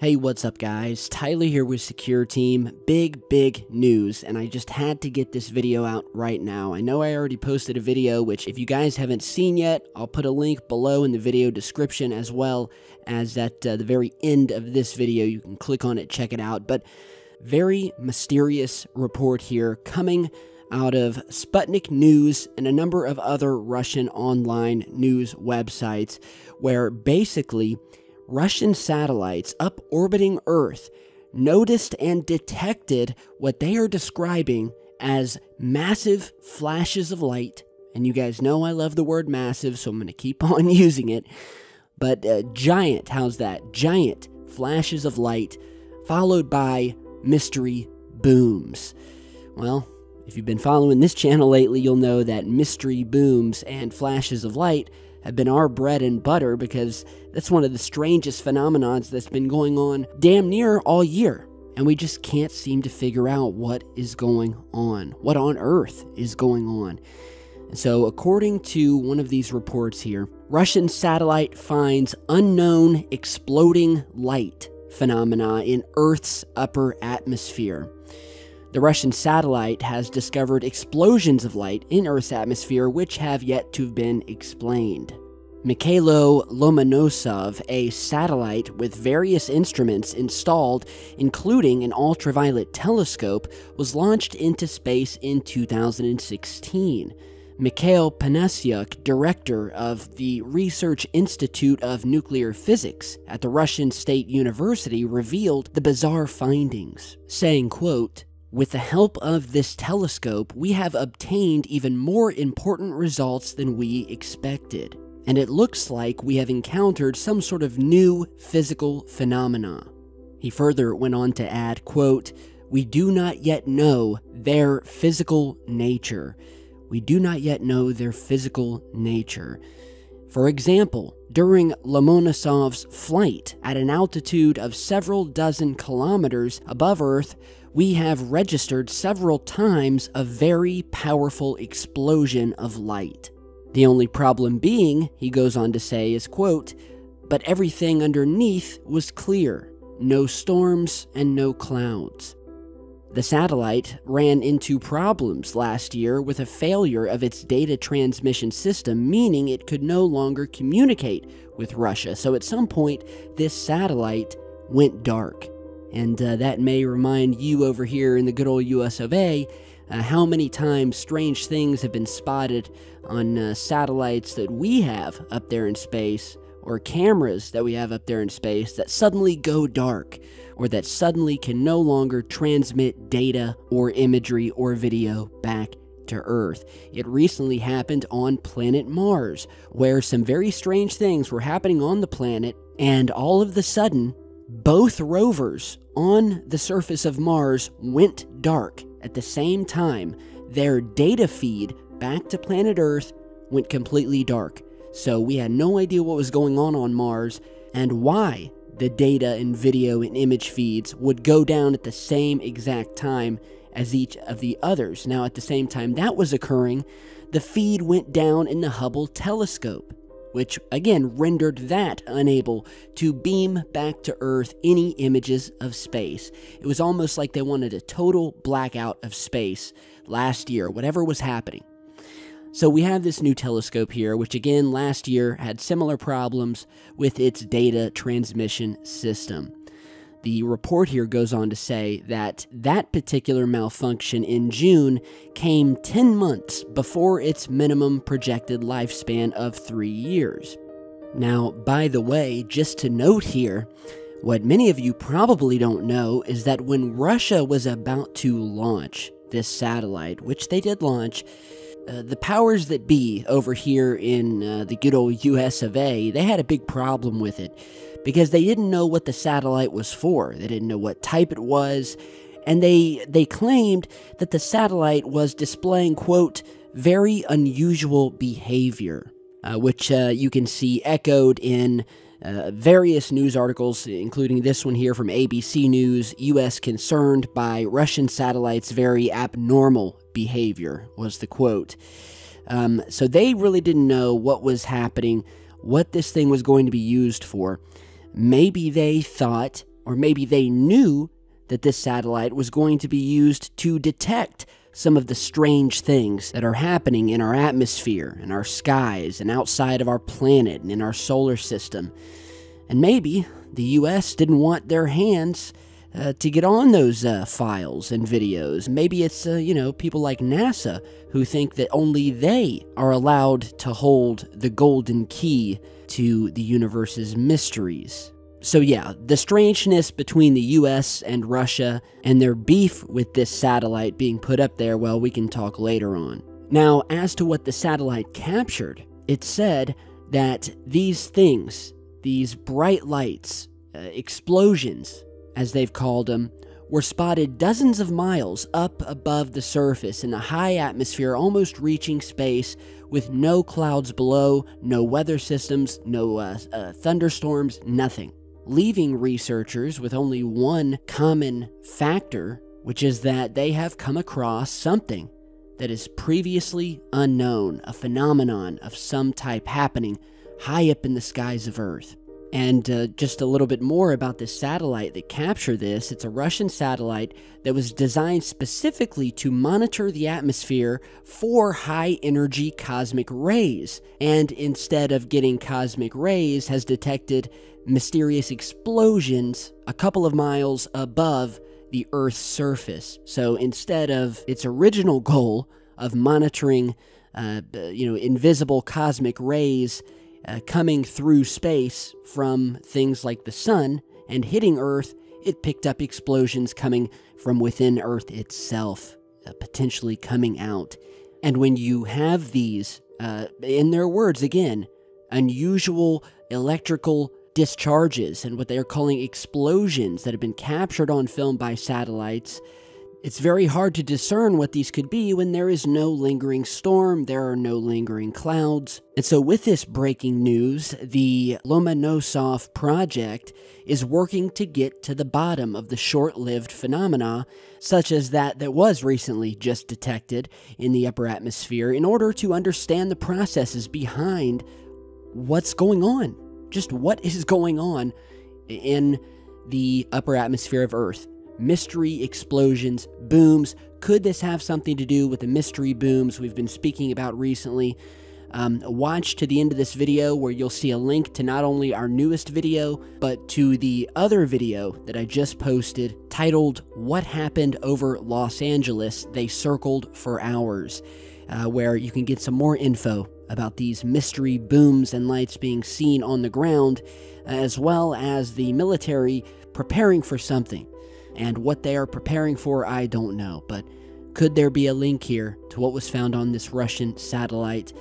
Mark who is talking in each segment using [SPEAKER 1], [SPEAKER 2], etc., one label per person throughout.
[SPEAKER 1] Hey, what's up guys? Tyler here with Secure Team. Big news, and I just had to get this video out right now. I know I already posted a video, which if you guys haven't seen yet, I'll put a link below in the video description as well as at the very end of this video. You can click on it, check it out. But very mysterious report here coming out of Sputnik News and a number of other Russian online news websites where basically Russian satellites up orbiting Earth noticed and detected what they are describing as massive flashes of light. And you guys know I love the word massive, so I'm going to keep on using it. But giant, how's that? Giant flashes of light followed by mystery booms. Well, if you've been following this channel lately, you'll know that mystery booms and flashes of light have been our bread and butter because that's one of the strangest phenomenons that's been going on damn near all year. And we just can't seem to figure out what is going on. What on earth is going on? And so according to one of these reports here, Russian satellite finds unknown exploding light phenomena in Earth's upper atmosphere. The Russian satellite has discovered explosions of light in Earth's atmosphere which have yet to have been explained. Mikhailo Lomonosov, a satellite with various instruments installed, including an ultraviolet telescope, was launched into space in 2016. Mikhail Panasiuk, director of the Research Institute of Nuclear Physics at the Russian State University, revealed the bizarre findings, saying, quote, "With the help of this telescope, we have obtained even more important results than we expected, and it looks like we have encountered some sort of new physical phenomena." He further went on to add, quote, "We do not yet know their physical nature. We do not yet know their physical nature." For example, during Lomonosov's flight at an altitude of several dozen kilometers above Earth, we have registered several times a very powerful explosion of light. The only problem being, he goes on to say, is, quote, "But everything underneath was clear. No storms and no clouds." The satellite ran into problems last year with a failure of its data transmission system, meaning it could no longer communicate with Russia. So at some point, this satellite went dark. And that may remind you over here in the good old US of A, how many times strange things have been spotted on satellites that we have up there in space, or cameras that we have up there in space that suddenly go dark, or that suddenly can no longer transmit data or imagery or video back to Earth. It recently happened on planet Mars, where some very strange things were happening on the planet, and all of a sudden, both rovers on the surface of Mars went dark at the same time. Their data feed back to planet Earth went completely dark. So we had no idea what was going on Mars and why the data and video and image feeds would go down at the same exact time as each of the others. Now, at the same time that was occurring, the feed went down in the Hubble telescope, which again rendered that unable to beam back to Earth any images of space. It was almost like they wanted a total blackout of space last year, whatever was happening. So we have this new telescope here, which again last year had similar problems with its data transmission system. The report here goes on to say that that particular malfunction in June came 10 months before its minimum projected lifespan of 3 years. Now, by the way, just to note here, what many of you probably don't know is that when Russia was about to launch this satellite, which they did launch, the powers that be over here in the good old US of A, they had a big problem with it because they didn't know what the satellite was for. They didn't know what type it was, and they claimed that the satellite was displaying, quote, "very unusual behavior," which you can see echoed in various news articles, including this one here from ABC News. "U.S. concerned by Russian satellites' very abnormal behavior," was the quote. So they really didn't know what was happening, what this thing was going to be used for. Maybe they thought Or maybe they knew that this satellite was going to be used to detect some of the strange things that are happening in our atmosphere, in our skies, and outside of our planet, and in our solar system. And maybe the US didn't want their hands to get on those files and videos. Maybe it's, people like NASA who think that only they are allowed to hold the golden key to the universe's mysteries. So yeah, the strangeness between the US and Russia and their beef with this satellite being put up there, well, we can talk later on. Now, as to what the satellite captured, it said that these things, these bright lights, explosions, as they've called them, were spotted dozens of miles up above the surface in a high atmosphere, almost reaching space, with no clouds below, no weather systems, no thunderstorms, nothing, leaving researchers with only one common factor, which is that they have come across something that is previously unknown, a phenomenon of some type happening high up in the skies of Earth. And just a little bit more about this satellite that captured this. It's a Russian satellite that was designed specifically to monitor the atmosphere for high-energy cosmic rays. And instead of getting cosmic rays, has detected mysterious explosions a couple of miles above the Earth's surface. So instead of its original goal of monitoring, invisible cosmic rays coming through space from things like the sun and hitting Earth, it picked up explosions coming from within Earth itself, potentially coming out. And when you have these, in their words again, unusual electrical discharges and what they are calling explosions that have been captured on film by satellites, it's very hard to discern what these could be when there is no lingering storm, there are no lingering clouds. And so with this breaking news, the Lomonosov project is working to get to the bottom of the short-lived phenomena, such as that was recently just detected in the upper atmosphere, in order to understand the processes behind what's going on. Just what is going on in the upper atmosphere of Earth. Mystery explosions, booms. Could this have something to do with the mystery booms we've been speaking about recently? Watch to the end of this video where you'll see a link to not only our newest video, but to the other video that I just posted titled, "What Happened Over Los Angeles? They Circled for Hours," where you can get some more info about these mystery booms and lights being seen on the ground, as well as the military preparing for something. And what they are preparing for, I don't know, but could there be a link here to what was found on this Russian satellite?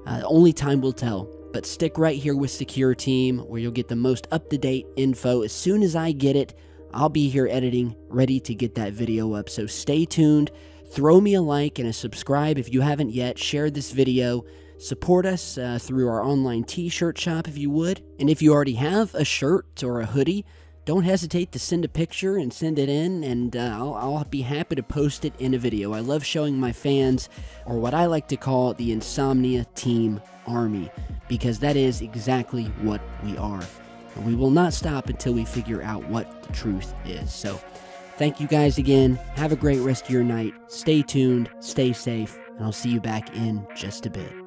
[SPEAKER 1] Only time will tell, but stick right here with Secure Team, where you'll get the most up-to-date info. As soon as I get it, I'll be here editing, ready to get that video up, so stay tuned. Throw me a like and a subscribe if you haven't yet. Share this video. Support us through our online t-shirt shop if you would. And if you already have a shirt or a hoodie, don't hesitate to send a picture and send it in, and I'll be happy to post it in a video. I love showing my fans, or what I like to call the Insomnia Team Army, because that is exactly what we are. And we will not stop until we figure out what the truth is. So, thank you guys again. Have a great rest of your night. Stay tuned, stay safe, and I'll see you back in just a bit.